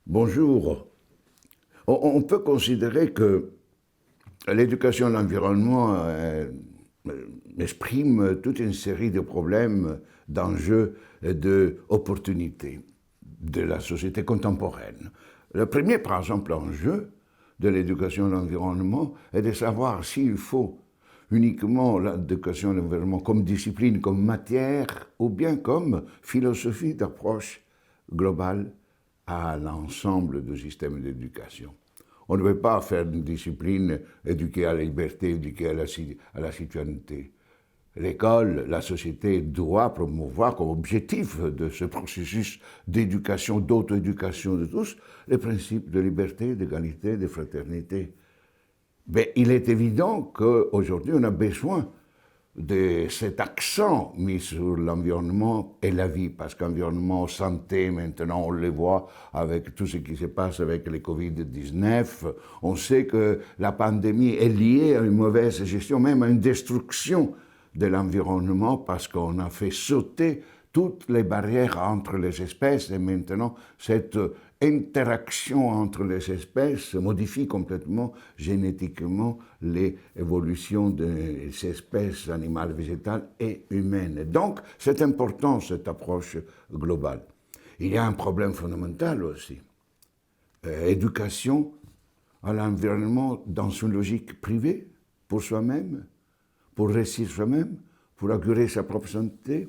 Bonjour. On peut considérer que l'éducation à l'environnement exprime toute une série de problèmes, d'enjeux et d'opportunités de la société contemporaine. Le premier, par exemple, enjeu de l'éducation à l'environnement est de savoir s'il faut uniquement l'éducation à l'environnement comme discipline, comme matière, ou bien comme philosophie d'approche globale à l'ensemble du système d'éducation. On ne veut pas faire une discipline éduquée à la liberté, éduquée à la citoyenneté. L'école, la société doit promouvoir comme objectif de ce processus d'éducation, d'auto-éducation de tous, les principes de liberté, d'égalité, de fraternité. Mais il est évident qu'aujourd'hui, on a besoin de cet accent mis sur l'environnement et la vie, parce qu'environnement, santé, maintenant on le voit avec tout ce qui se passe avec le Covid-19, on sait que la pandémie est liée à une mauvaise gestion, même à une destruction de l'environnement, parce qu'on a fait sauter toutes les barrières entre les espèces, et maintenant cette interaction entre les espèces modifie complètement génétiquement l'évolution des espèces animales, végétales et humaines. Donc, c'est important cette approche globale. Il y a un problème fondamental aussi. Éducation à l'environnement dans une logique privée, pour soi-même, pour réussir soi-même, pour augurer sa propre santé,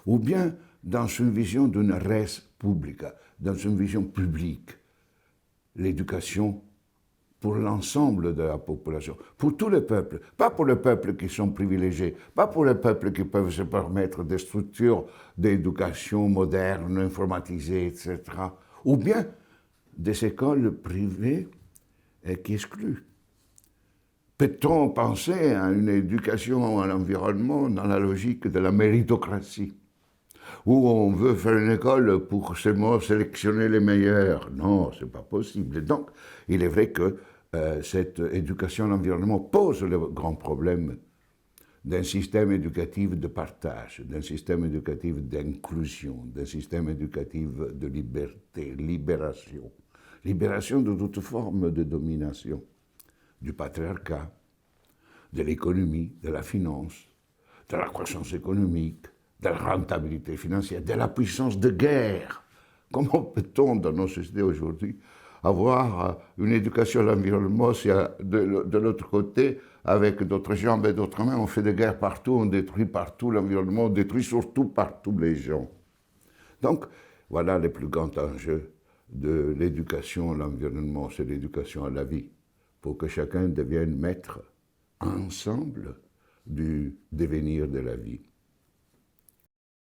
ou bien dans une vision d'une res publica, dans une vision publique, l'éducation pour l'ensemble de la population, pour tous les peuples, pas pour les peuples qui sont privilégiés, pas pour les peuples qui peuvent se permettre des structures d'éducation modernes, informatisées, etc., ou bien des écoles privées qui excluent. Peut-on penser à une éducation à l'environnement dans la logique de la méritocratie, où on veut faire une école pour seulement sélectionner les meilleurs? Non, ce n'est pas possible. Et donc, il est vrai que cette éducation à l'environnement pose le grand problème d'un système éducatif de partage, d'un système éducatif d'inclusion, d'un système éducatif de liberté, libération. Libération de toute forme de domination, du patriarcat, de l'économie, de la finance, de la croissance économique, de la rentabilité financière, de la puissance de guerre. Comment peut-on, dans nos sociétés aujourd'hui, avoir une éducation à l'environnement si de l'autre côté, avec d'autres jambes et d'autres mains, on fait des guerres partout, on détruit partout l'environnement, on détruit surtout partout les gens. Donc, voilà les plus grands enjeux de l'éducation à l'environnement, c'est l'éducation à la vie, pour que chacun devienne maître ensemble du devenir de la vie.